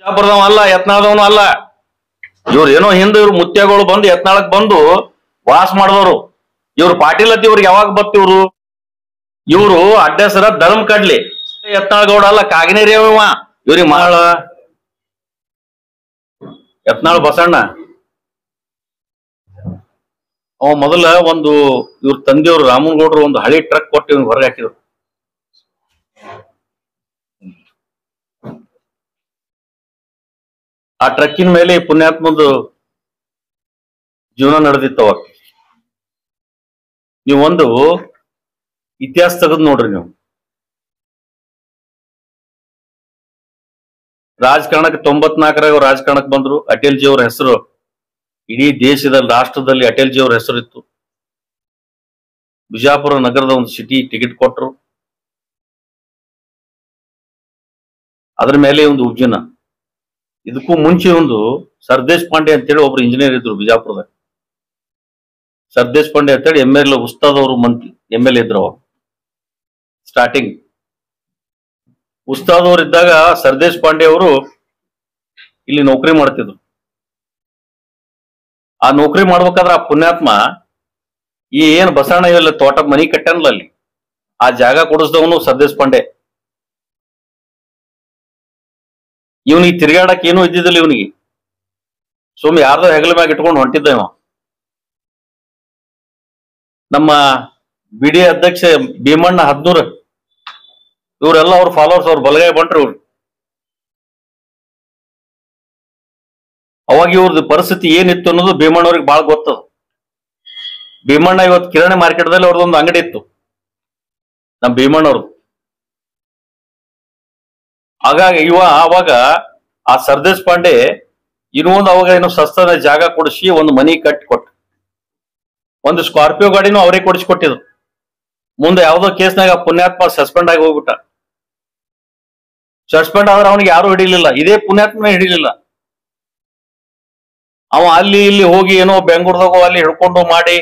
ಬಿಜಾಪುರದವ ಅಲ್ಲ, ಯತ್ನಾಳದವನು ಅಲ್ಲ. ಇವ್ರು ಏನೋ ಹಿಂದೆ ಇವ್ರು ಮುತ್ಯಗಳು ಬಂದು ಯತ್ನಾಳಕ್ ಬಂದು ವಾಸ ಮಾಡಿದವರು. ಇವ್ರು ಪಾಟೀಲ್ ಅತ್ತಿ ಇವ್ರಿಗೆ ಯಾವಾಗ ಬತ್ತಿವ್ರು? ಇವ್ರು ಅಡ್ಡಸರ ಧರ್ಮ ಕಡ್ಲಿ. ಯತ್ನಾಳ್ ಗೌಡ ಅಲ್ಲ, ಕಾಗಿನೇರಿ ಅವ. ಇವ್ರಿಗೆ ಮಾಳ ಯತ್ನಾಳ್ ಬಸಣ್ಣ ಅವ ಮೊದಲ ಒಂದು ಇವ್ರ ತಂದೆಯವರು ರಾಮನಗೌಡರು ಒಂದು ಹಳಿ ಟ್ರಕ್ ಕೊಟ್ಟು ಇವ್ನ ಹೊರಗೆ ಹಾಕಿದ್ರು. ಆ ಟ್ರಕ್ಕಿನ ಮೇಲೆ ಪುಣ್ಯಾತ್ಮದು ಜೀವನ ನಡೆದಿತ್ತವ. ನೀವು ಒಂದು ಇತಿಹಾಸ ತೆಗೆದು ನೋಡ್ರಿ. ನೀವು ರಾಜಕಾರಣಕ್ಕೆ 94ರಾಗ ರಾಜಕಾರಣಕ್ಕೆ ಬಂದ್ರು. ಅಟಲ್ ಜಿ ಅವ್ರ ಹೆಸರು ಇಡೀ ದೇಶದಲ್ಲಿ, ರಾಷ್ಟ್ರದಲ್ಲಿ ಅಟಲ್ ಜಿ ಅವ್ರ ಹೆಸರು ಇತ್ತು. ಬಿಜಾಪುರ ನಗರದ ಒಂದು ಸಿಟಿ ಟಿಕೆಟ್ ಕೊಟ್ರು. ಅದ್ರ ಮೇಲೆ ಒಂದು ಉಬ್ಜನ. ಇದಕ್ಕೂ ಮುಂಚೆ ಒಂದು ಸರ್ದೇಶ್ ಪಾಂಡೆ ಅಂತೇಳಿ ಒಬ್ರು ಇಂಜಿನಿಯರ್ ಇದ್ರು ಬಿಜಾಪುರದಾಗ. ಸರ್ದೇಶ್ ಪಾಂಡೆ ಅಂತೇಳಿ MLA ಉಸ್ತಾದ್ ಅವರು ಮಂತ್ರಿ MLA ಇದ್ರು ಅವ. ಸ್ಟಾರ್ಟಿಂಗ್ ಉಸ್ತಾದ್ ಅವ್ರು ಇದ್ದಾಗ ಸರ್ದೇಶ್ ಪಾಂಡೆ ಅವರು ಇಲ್ಲಿ ನೌಕರಿ ಮಾಡ್ತಿದ್ರು. ಆ ನೌಕರಿ ಮಾಡ್ಬೇಕಾದ್ರೆ ಆ ಪುಣ್ಯಾತ್ಮ ಈ ಏನ್ ಬಸಣ್ಣ ಇವೆಲ್ಲ ತೋಟ ಮನಿ ಕಟ್ಟನಲ್ಲ, ಅಲ್ಲಿ ಆ ಜಾಗ ಕೊಡಿಸ್ದವನು ಸರ್ದೇಶ್ ಪಾಂಡೆ. ಇವನಿಗೆ ತಿರ್ಗಾಡಕ್ ಏನೂ ಇದ್ದಿದ್ದಿಲ್ಲ. ಇವನಿಗೆ ಸುಮ್ಮನೆ ಯಾರ್ದೋ ಹೆಗಲ ಮ್ಯಾಗ ಇಟ್ಕೊಂಡು ಹೊಂಟಿದ್ದ ಇವ. ನಮ್ಮ BD ಅಧ್ಯಕ್ಷ ಭೀಮಣ್ಣ 14 ಇವರೆಲ್ಲ ಅವ್ರ ಫಾಲೋವರ್ಸ್, ಅವ್ರ ಬಲಗೈ ಬಂಟ್ರಿ ಇವ್ರು. ಅವಾಗ ಇವ್ರದ್ದು ಪರಿಸ್ಥಿತಿ ಏನಿತ್ತು ಅನ್ನೋದು ಭೀಮಣ್ಣವ್ರಿಗೆ ಬಹಳ ಗೊತ್ತದ. ಭೀಮಣ್ಣ ಇವತ್ತು ಕಿರಾಣಿ ಮಾರ್ಕೆಟ್ದಲ್ಲಿ ಅವ್ರದ್ದೊಂದು ಅಂಗಡಿ ಇತ್ತು, ನಮ್ಮ ಭೀಮಣ್ಣವ್ರದ್ದು. ಹಾಗಾಗಿ ಅವಾಗ ಆ ಸರ್ದೇಶ್ ಪಾಂಡೆ ಇನ್ನೊಂದು ಅವಾಗ ಏನೋ ಸಸ್ತದ ಜಾಗ ಕೊಡಿಸಿ ಒಂದು ಮನಿ ಕಟ್ಟಿ ಕೊಟ್ಟು, ಒಂದು ಸ್ಕಾರ್ಪಿಯೋ ಗಾಡಿನೂ ಅವರೇ ಕೊಡಿಸ್ಕೊಟ್ಟಿದ್ರು. ಮುಂದೆ ಯಾವ್ದೋ ಕೇಸ್ನಾಗ ಪುಣ್ಯಾತ್ಮ ಸಸ್ಪೆಂಡ್ ಆಗಿ ಹೋಗ್ಬಿಟ್ಟ. ಸಸ್ಪೆಂಡ್ ಆದ್ರೆ ಅವನಿಗೆ ಯಾರು ಹಿಡಿಲಿಲ್ಲ, ಇದೇ ಪುಣ್ಯಾತ್ಮನೇ ಹಿಡಿಲಿಲ್ಲ. ಅವ ಅಲ್ಲಿ ಇಲ್ಲಿ ಹೋಗಿ ಏನೋ ಬೆಂಗಳೂರದಾಗ ಅಲ್ಲಿ ಹಿಡ್ಕೊಂಡು ಮಾಡಿ,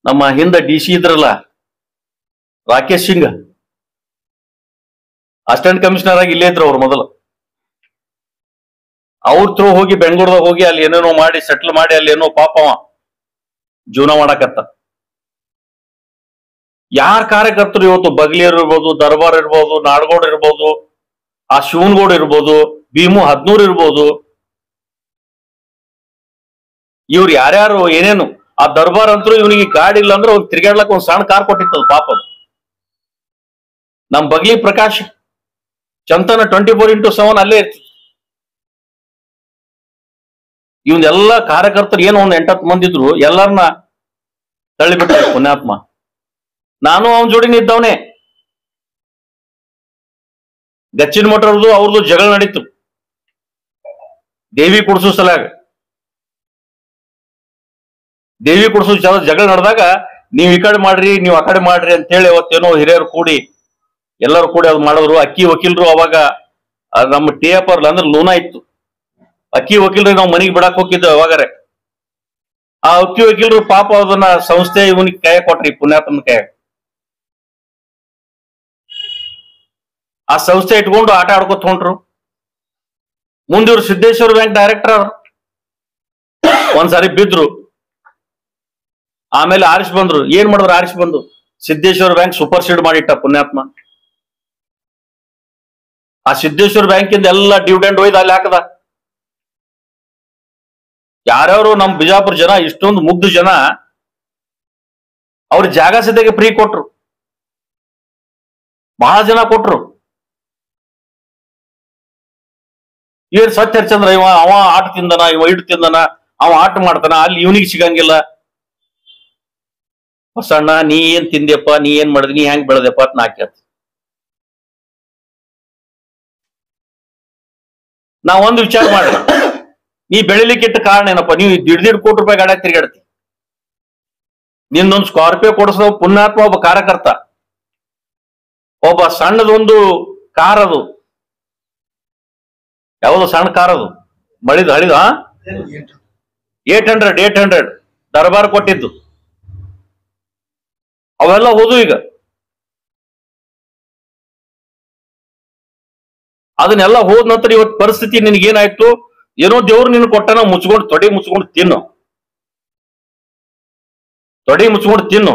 ನಮ್ಮ ಹಿಂದೆ DC ಇದ್ರಲ್ಲ ರಾಕೇಶ್ ಸಿಂಗ್, ಅಸಿಸ್ಟೆಂಟ್ ಕಮಿಷನರ್ ಆಗಿ ಇಲ್ಲೇ ಇದ್ರು ಅವ್ರು ಮೊದಲು. ಅವ್ರ ಥ್ರೂ ಹೋಗಿ ಬೆಂಗಳೂರದಾಗ ಹೋಗಿ ಅಲ್ಲಿ ಏನೇನೋ ಮಾಡಿ ಸೆಟ್ಲ್ ಮಾಡಿ ಅಲ್ಲಿ ಏನೋ ಪಾಪ ಅವ ಜೀವನ ಮಾಡಕತ್ತ. ಯಾರ ಕಾರ್ಯಕರ್ತರು ಇವತ್ತು ಬಗ್ಲಿಯರ್ ಇರ್ಬೋದು, ದರ್ಬಾರ್ ಇರ್ಬೋದು, ನಾಡಗೌಡ ಇರ್ಬೋದು, ಆ ಶಿವನಗೌಡ ಇರ್ಬೋದು, ಭೀಮು 14 ಇರ್ಬೋದು, ಇವ್ರು ಯಾರ್ಯಾರು ಏನೇನು, ಆ ದರ್ಬಾರ್ ಅಂತೂ ಇವನಿಗೆ ಗಾಡಿ ಇಲ್ಲ ಅಂದ್ರೆ ಅವ್ರು ತಿರ್ಗಾಡ್ಲಕ್ ಒಂದ್ ಸಣ್ಣ ಕಾರ್ ಕೊಟ್ಟಿತ್ತದ ಪಾಪ. ನಮ್ ಬಗ್ಲಿ ಪ್ರಕಾಶ್ ಚಂತನ 24x7 ಅಲ್ಲೇ ಇರ್ತಿ. ಇವನ್ನೆಲ್ಲ ಕಾರ್ಯಕರ್ತರು ಏನು ಒಂದ್ 8-10 ಮಂದಿ ಇದ್ರು, ಎಲ್ಲರನ್ನ ತಳ್ಳಿಬಿಟ್ಟ ಪುಣ್ಯಾತ್ಮ. ನಾನು ಅವನ ಜೋಡಿನ ಇದ್ದವನೇ. ಗಚ್ಚಿನ ಮಠರದು ಅವ್ರದ್ದು ಜಗಳ ನಡೀತು ದೇವಿ ಕುಡ್ಸೋ ಸಲಾಗ. ದೇವಿ ಕುಡ್ಸೋ ಜಗಳ ನಡೆದಾಗ ನೀವ್ ಈ ಕಡೆ ಮಾಡ್ರಿ, ನೀವ್ ಆ ಕಡೆ ಮಾಡ್ರಿ ಅಂತ ಹೇಳಿ ಅವತ್ತೇನೋ ಹಿರಿಯರು ಕೂಡಿ ಎಲ್ಲರೂ ಕೂಡಿ ಅದು ಮಾಡಿದ್ರು. ಅಕ್ಕಿ ವಕೀಲರು ಅವಾಗ ನಮ್ಮ TF ಅಂದ್ರೆ ಲೂನಾ ಇತ್ತು. ಅಕ್ಕಿ ವಕೀಲರಿಗೆ ನಾವು ಮನೆಗೆ ಬಿಡಾಕ್ ಹೋಗಿದ್ದೆ ಅವಾಗಾರೆ. ಆ ಅಕ್ಕಿ ವಕೀಲರು ಪಾಪ ಅದನ್ನ ಸಂಸ್ಥೆ ಇವನಿಗೆ ಕೈ ಕೊಟ್ರಿ, ಪುಣ್ಯಾತ್ಮನ ಕೈ. ಆ ಸಂಸ್ಥೆ ಇಟ್ಕೊಂಡು ಆಟ ಆಡ್ಕೊತ ಹೊಂಟ್ರು. ಮುಂದೆ ಇವ್ರು ಸಿದ್ದೇಶ್ವರ ಬ್ಯಾಂಕ್ ಡೈರೆಕ್ಟರ್ ಅವರು. ಒಂದ್ಸಾರಿ ಬಿದ್ರು, ಆಮೇಲೆ ಆರಿಸ್ ಬಂದ್ರು. ಏನ್ ಮಾಡಿದ್ರು? ಆರಿಸ್ ಬಂದು ಸಿದ್ದೇಶ್ವರ ಬ್ಯಾಂಕ್ ಸೂಪರ್ ಸೀಡ್ ಮಾಡಿಟ್ಟ ಪುಣ್ಯಾತ್ಮ. ಆ ಸಿದ್ದೇಶ್ವರ ಬ್ಯಾಂಕಿಂದ ಎಲ್ಲ ಡಿವಿಡೆಂಡ್ ಒಯ್ದು ಅಲ್ಲಿ ಹಾಕದ. ಯಾರ್ಯಾರು ನಮ್ ಬಿಜಾಪುರ ಜನ, ಇಷ್ಟೊಂದು ಮುಗ್ಧ ಜನ, ಅವ್ರ ಜಾಗ ಸದ್ಯಕ್ಕೆ ಫ್ರೀ ಕೊಟ್ರು. ಬಹಳ ಜನ ಕೊಟ್ರು. ಏನ್ ಸತ್ಯ ಹರಿಚಂದ್ರ ಅವ ಆಟ ತಿಂದನ, ಇವ ಇಟ್ಟು ತಿಂದನ, ಅವ ಆಟ ಮಾಡ್ತಾನ, ಅಲ್ಲಿ ಇವನಿಗೆ ಸಿಗಂಗಿಲ್ಲ. ಬಸಣ್ಣ ನೀ ಏನ್ ತಿಂದ್ಯಪ್ಪ, ನೀ ಏನ್ ಮಾಡಿದ್ರಿ, ನೀ ಹೆಂಗ್ ಬೆಳೆದಪ್ಪ ಅಂತ ನಾ ಕೇಳ್ತ. ನಾ ಒಂದು ವಿಚಾರ ಮಾಡ್ರಿ, ನೀ ಬೆಳಿಲಿಕ್ಕಿಟ್ಟ ಕಾರಣ ಏನಪ್ಪ? ನೀವು 1.5 ಕೋಟಿ ರೂಪಾಯಿ ಗಾಡಿ ತಿರುಗಾಡ್ತಿ. ನಿಂದೊಂದು ಸ್ಕಾರ್ಪಿಯೋ ಕೊಡಿಸೋ ಪುಣ್ಯಾತ್ಮ ಒಬ್ಬ ಕಾರ್ಯಕರ್ತ, ಒಬ್ಬ ಸಣ್ಣದೊಂದು ಕಾರ್, ಅದು ಯಾವ್ದು ಸಣ್ಣ ಕಾರ್, ಅದು ಮಳಿದ ಹಳಿದ 800 ದರ್ಬಾರ್ ಕೊಟ್ಟಿದ್ದು. ಅವೆಲ್ಲ ಹೋದು. ಈಗ ಅದನ್ನೆಲ್ಲ ಹೋದ ನಂತರ ಇವತ್ತು ಪರಿಸ್ಥಿತಿ ನಿನಗೇನಾಯ್ತು? ಏನೋ ದೇವ್ರು ನಿನ್ ಕೊಟ್ಟನ, ಮುಚ್ಕೊಂಡು ತೊಡೆ ಮುಚ್ಕೊಂಡು ತಿನ್ನು, ತೊಡೆ ಮುಚ್ಕೊಂಡು ತಿನ್ನು.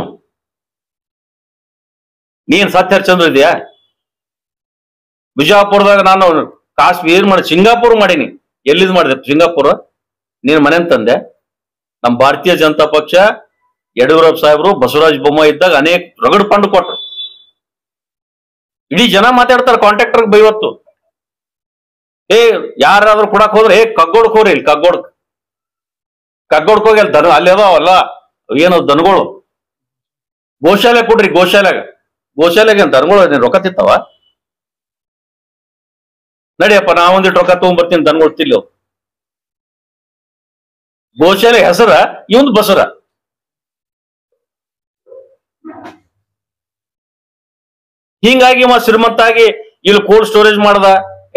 ನೀನ್ ಸತ್ಯಹರಿಚಂದ್ರ ಇದೆಯಾ? ಬಿಜಾಪುರದಾಗ ನಾನು ಕಾಶ್ಮೀರ್ ಮಾಡಿ ಸಿಂಗಾಪುರ್ ಮಾಡೀನಿ. ಎಲ್ಲಿದ್ ಮಾಡಿದೆ ಸಿಂಗಾಪುರ? ನೀನ್ ಮನೆನ್ ತಂದೆ. ನಮ್ಮ ಭಾರತೀಯ ಜನತಾ ಪಕ್ಷ ಯಡಿಯೂರಪ್ಪ ಸಾಹೇಬರು ಬಸವರಾಜ ಬೊಮ್ಮಾಯಿ ಇದ್ದಾಗ ಅನೇಕ ರಗಡ್ ಫಂಡ್ ಕೊಟ್ರು. ಇಡೀ ಜನ ಮಾತಾಡ್ತಾರೆ ಕಾಂಟ್ರಾಕ್ಟರ್ ಬೈವತ್ತು. ಯಾರಾದ್ರೂ ಕೊಡಕ್ ಹೋದ್ರೆ ಕಗ್ಗೋಡ್ಕ್ ಹೋಗ್ರಿ, ಇಲ್ಲಿ ಕಗ್ಗೋಡ್ಕ್ ಹೋಗಿ ಅಲ್ಲಿ ಅಲ್ಲಿ ಅದಾವಲ್ಲ ಏನು ದನಗಳು, ಗೋಶಾಲೆ ಕೊಡ್ರಿ, ಗೋಶಾಲೆಗೆ ದನಗಳು ರೊಕ್ಕ ತಿಂತಾವ? ನಡಿಯಪ್ಪ ನಾ ಒಂದಿಟ್ಟು ರೊಕ್ಕ ತಗೊಂಡ್ಬರ್ತೀನಿ, ದನಗಳು ತಿಲ್ಲಿ. ಗೋಶಾಲೆ ಹೆಸರ ಇವಂದು ಬಸರ. ಹಿಂಗಾಗಿ ಶ್ರೀಮಂತ ಆಗಿ ಇಲ್ಲಿ ಕೋಲ್ಡ್ ಸ್ಟೋರೇಜ್ ಮಾಡ್ದ,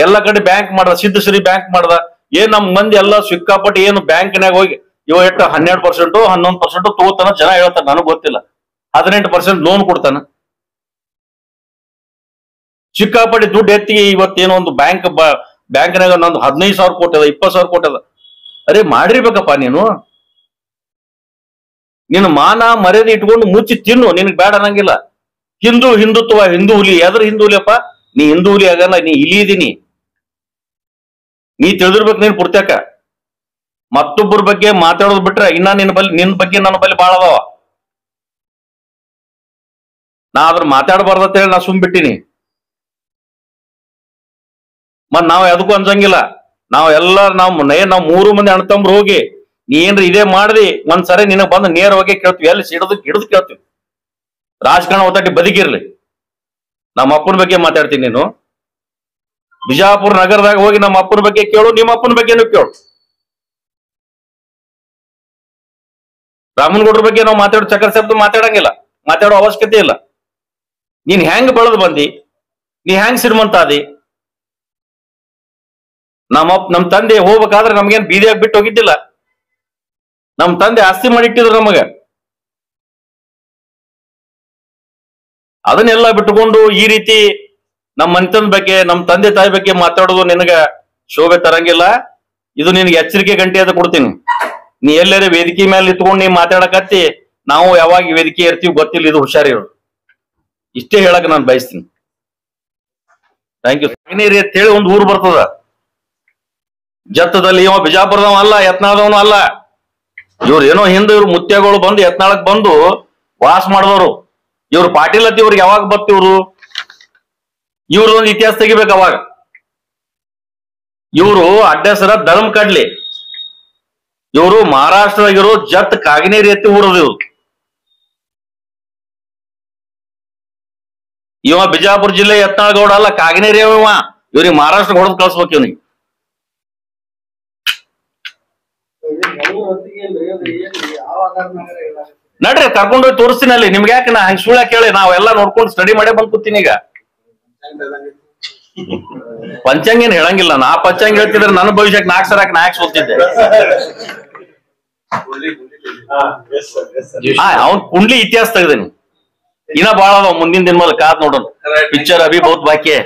ಎಲ್ಲ ಕಡೆ ಬ್ಯಾಂಕ್ ಮಾಡ್ದ, ಸಿದ್ಧಶ್ರೀ ಬ್ಯಾಂಕ್ ಮಾಡ್ದ. ನಮ್ ಮಂದಿ ಎಲ್ಲ ಸಿಕ್ಕಾಪಟ್ಟಿ ಏನು ಬ್ಯಾಂಕ್ನಾಗ ಹೋಗಿ ಇವ ಎಷ್ಟು 12% 11% ತಗೋತಾನ. ಜನ ಹೇಳ್ತಾರ, ನನಗ್ ಗೊತ್ತಿಲ್ಲ. 18% ಲೋನ್ ಕೊಡ್ತಾನ. ಸಿಕ್ಕಾಪಟ್ಟಿ ದುಡ್ಡು ಎತ್ತಿಗೆ ಇವತ್ತೇನೋ ಒಂದು ಬ್ಯಾಂಕ್ನಾಗ ನಂದು 15,000 ಕೋಟಿ ಅದ, 20,000 ಕೋಟಿ ಅದ. ಅರೆ ಮಾಡಿರ್ಬೇಕಪ್ಪ ನೀನು. ನೀನು ಮಾನ ಮರ್ಯಾದೆ ಇಟ್ಕೊಂಡು ಮುಚ್ಚಿ ತಿನ್ನು, ನಿನಗ್ ಬೇಡ ಅನ್ನಂಗಿಲ್ಲ. ಹಿಂದುತ್ವ, ಹಿಂದೂ ಹುಲಿ. ಯಾವ್ದ್ರ ಹಿಂದೂ ಹುಲಿಯಪ್ಪ? ನೀ ಹಿಂದೂ ಹುಲಿ ಆಗಲ್ಲ, ನೀ ಇಲಿ ಇದೀನಿ. ನೀ ತಿಳಿದಿರ್ಬೇಕು ನೀನ್ ಪುರ್ತಕ. ಮತ್ತೊಬ್ಬರ ಬಗ್ಗೆ ಮಾತಾಡೋದು ಬಿಟ್ರೆ ಇನ್ನ ನಿನ್ ಬಗ್ಗೆ ನನ್ನ ಬಲ್ಲಿ ಬಾಳ ಅದಾವ. ನಾ ಅದ್ರ ಮಾತಾಡಬಾರ್ದ ಹೇಳಿ ನಾ ಸುಮ್ಬಿಟ್ಟಿನಿ. ಮತ್ ನಾವ್ ಎದಕ್ಕೂ ಅನ್ಸಂಗಿಲ್ಲ. ನಾವ್ 3 ಮಂದಿ ಅಣ್ತಂಬ್ರು ಹೋಗಿ ನೀ ಏನ್ರಿ ಇದೇ ಮಾಡ್ದಿ ಒಂದ್ಸರಿ ನಿನಗ್ ಬಂದು ನೇರವಾಗಿ ಕೇಳ್ತೀವಿ, ಎಲ್ಲಿ ಹಿಡಿದು ಕೇಳ್ತೀವಿ. ರಾಜಕಾರಣ ಒತ್ತಟ್ಟಿ ಬದುಕಿರ್ಲಿ. ನಮ್ಮ ಅಪ್ಪನ ಬಗ್ಗೆ ಮಾತಾಡ್ತೀನಿ. ನೀನು ಬಿಜಾಪುರ ನಗರದಾಗ ಹೋಗಿ ನಮ್ಮ ಅಪ್ಪನ ಬಗ್ಗೆ ಕೇಳು, ನಿಮ್ಮ ಅಪ್ಪನ ಬಗ್ಗೆನೂ ಕೇಳು. ರಾಮನಗೌಡ್ರ ಬಗ್ಗೆ ನಾವು ಚಕ್ರ ಶಬ್ದ ಮಾತಾಡಂಗಿಲ್ಲ, ಮಾತಾಡೋ ಅವಶ್ಯಕತೆ ಇಲ್ಲ. ನೀನ್ ಹೆಂಗ್ ಬೆಳೆದು ಬಂದಿ, ನೀ ಹೆಂಗ್ ಶ್ರೀಮಂತ ಆದಿ? ನಮ್ ತಂದೆ ಹೋಗ್ಬೇಕಾದ್ರೆ ನಮ್ಗೇನ್ ಬೀದಿಯಾಗಿ ಬಿಟ್ಟು ಹೋಗಿದ್ದಿಲ್ಲ. ನಮ್ ತಂದೆ ಆಸ್ತಿ ಮಾಡಿಟ್ಟಿದ್ರು ನಮಗ. ಅದನ್ನೆಲ್ಲ ಬಿಟ್ಟುಕೊಂಡು ಈ ರೀತಿ ನಮ್ಮ ಮನೆತನದ ಬಗ್ಗೆ, ನಮ್ಮ ತಂದೆ ತಾಯಿ ಬಗ್ಗೆ ಮಾತಾಡೋದು ನಿನಗ ಶೋಭೆ ತರಂಗಿಲ್ಲ. ಇದು ನಿನಗೆ ಎಚ್ಚರಿಕೆ ಗಂಟೆ ಅಂತ ಕೊಡ್ತೀನಿ. ನೀ ಎಲ್ಲರ ವೇದಿಕೆ ಮೇಲೆ ಇಟ್ಕೊಂಡು ನೀ ಮಾತಾಡಕತ್ತಿ, ನಾವು ಯಾವಾಗ ವೇದಿಕೆ ಇರ್ತೀವಿ ಗೊತ್ತಿಲ್ಲ. ಇದು ಹುಷಾರಿರು. ಇಷ್ಟೇ ಹೇಳಕ್ ನಾನು ಬಯಸ್ತೀನಿ. Thank you. ಕಾಗನೇರಿ ಅಂತ ಹೇಳಿ ಒಂದು ಊರು ಬರ್ತದ ಜತ್ತದಲ್ಲಿ. ಇವ ಬಿಜಾಪುರದವ ಅಲ್ಲ, ಯತ್ನಾಳದವನು ಅಲ್ಲ. ಇವ್ರು ಏನೋ ಹಿಂದೆ ಇವ್ರು ಮುತ್ಯಗಳು ಬಂದು ಯತ್ನಾಳಕ್ ಬಂದು ವಾಸ ಮಾಡಿದವರು. ಇವ್ರು ಪಾಟೀಲ್ ಅತ್ತಿ ಇವ್ರಿಗೆ ಯಾವಾಗ ಬರ್ತಿವ್ರು? ಇವ್ರದೊಂದು ಇತಿಹಾಸ ತೆಗಿಬೇಕು ಅವಾಗ. ಇವರು ಅಡ್ಡಸರ ಧರ್ಮ ಕಡ್ಲಿ. ಇವರು ಮಹಾರಾಷ್ಟ್ರದಾಗಿರೋ ಜತ್ ಕಾಗನೇರಿ ಎತ್ತಿ ಊರದು. ಇವ ಬಿಜಾಪುರ ಜಿಲ್ಲೆ ಯತ್ನಾಳ್ ಗೌಡ ಅಲ್ಲ, ಕಾಗನೇರಿ ಇವ. ಇವ್ರಿಗೆ ಮಹಾರಾಷ್ಟ್ರ ಹೊಡೆದು ಕಳ್ಸ್ಬೇಕು ಇವ್ನಿಗೆ. ನಡ್ರಿ ಕರ್ಕೊಂಡೋಗಿ ತೋರಿಸ್ತೀನಿ ಅಲ್ಲಿ. ನಿಮ್ಗೆ ಯಾಕೆ ನಾ ಹಂಗ ಸುಳ್ಳ ಕೇಳಿ ನಾವೆಲ್ಲ ನೋಡ್ಕೊಂಡು ಸ್ಟಡಿ ಮಾಡೇ ಬಂದ್ ಕೂತೀನಿ. ಈಗ ಪಂಚಾಂಗ ಏನ್ ಹೇಳಂಗಿಲ್ಲ. ನಾ ಪಂಚಾಂಗ ಹೇಳ್ತಿದ್ರೆ ನನ್ನ ಭವಿಷ್ಯಕ್ಕೆ 4 ಸರ ನಾ ಯಾಕೆ ಸೋಲ್ತಿದ್ದೆ? ಅವ್ನ್ ಕುಂಡ್ಲಿ ಇತಿಹಾಸ ತೆಗ್ದೇನಿ. ಇನ್ನ ಬಾಳ ಅದಾವ ಮುಂದಿನ ದಿನ ಮೇಲೆ ಕಾದ್ ನೋಡೋಣ. ಪಿಕ್ಚರ್ ಅಭಿ ಬಹುತ್ ಬಾಕಿ.